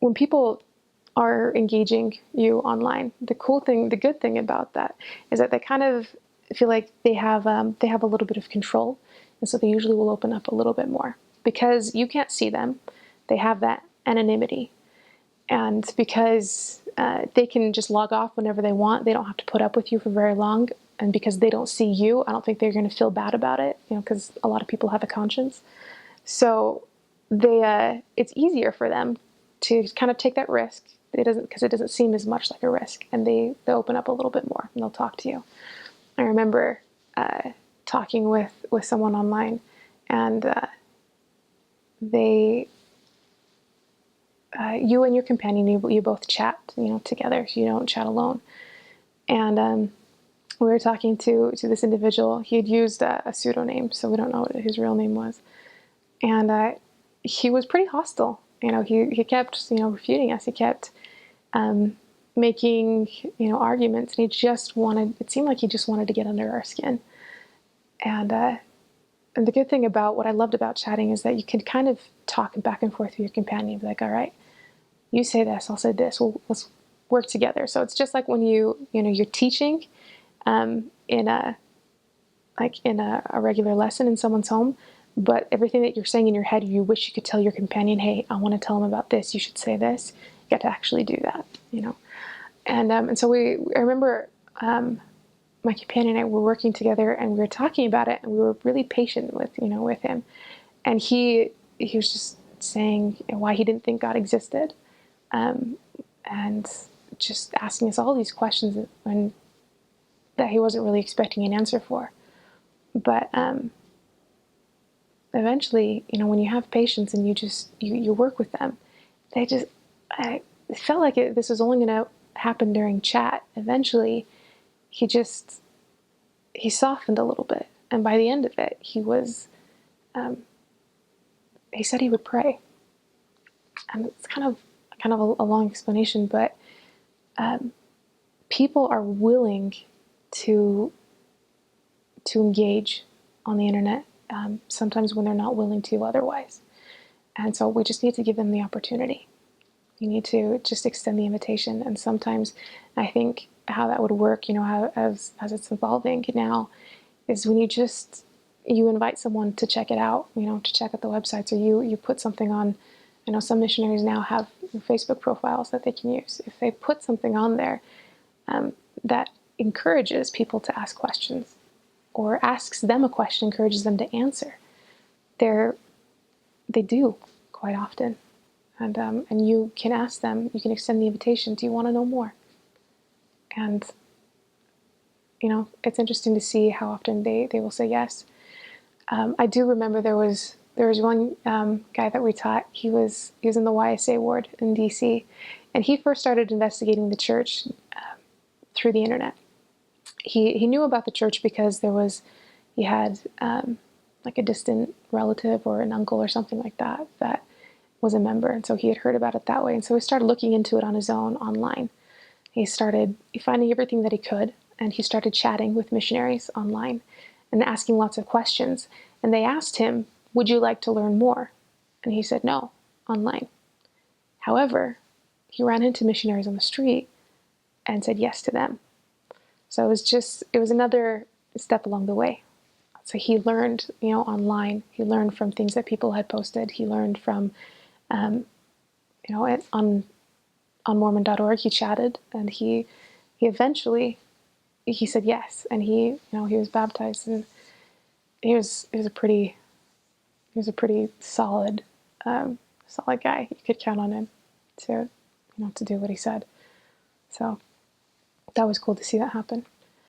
when people are engaging you online, the good thing about that is that they kind of feel like they have a little bit of control, and so they usually will open up a little bit more because you can't see them. They have that anonymity, and because they can just log off whenever they want, they don't have to put up with you for very long. And because they don't see you, I don't think they're going to feel bad about it, because a lot of people have a conscience. So it's easier for them to kind of take that risk. Because it doesn't seem as much like a risk, and they open up a little bit more and they'll talk to you. I remember talking with someone online, and you and your companion, you both chat, together. You don't chat alone. And we were talking to this individual. He had used a pseudonym, so we don't know what his real name was. And he was pretty hostile. He kept, refuting us. He kept making, arguments, and it seemed like he just wanted to get under our skin. And the good thing about what I loved about chatting is that you can kind of talk back and forth with your companion, be like, all right, you say this, I'll say this, let's work together. So it's just like when you're teaching in a regular lesson in someone's home, but everything that you're saying in your head, you wish you could tell your companion, hey, I want to tell them about this, you should say this. You got to actually do that, And so I remember my companion and I were working together, and we were talking about it, and we were really patient with him. And he was just saying why he didn't think God existed, and just asking us all these questions that he wasn't really expecting an answer for. But eventually, when you have patience and you work with them, it felt like this was only going to happen during chat. Eventually, he softened a little bit, and by the end of it, he said he would pray. And it's kind of a long explanation, but people are willing to engage on the internet, sometimes when they're not willing to otherwise. And so we just need to give them the opportunity. You need to just extend the invitation. And sometimes I think how that would work, as it's evolving now, is when you invite someone to check it out, to check out the websites, or you put something on. I know some missionaries now have Facebook profiles that they can use. If they put something on there that encourages people to ask questions, or asks them a question, encourages them to answer, they do quite often. And you can ask them, you can extend the invitation, do you want to know more? And, it's interesting to see how often they will say yes. I do remember there was one guy that we taught. He was in the YSA ward in DC, and he first started investigating the church through the internet. He knew about the church because he had like a distant relative or an uncle or something like that was a member, and so he had heard about it that way. And so he started looking into it on his own online. He started finding everything that he could, and he started chatting with missionaries online and asking lots of questions. And they asked him, would you like to learn more? And he said no, online. However, he ran into missionaries on the street and said yes to them. So it was another step along the way. So he learned, online. He learned from things that people had posted. He learned from, on Mormon.org, he chatted, and he eventually, he said yes, and he was baptized, and he was a pretty solid guy. You could count on him to do what he said. So that was cool to see that happen.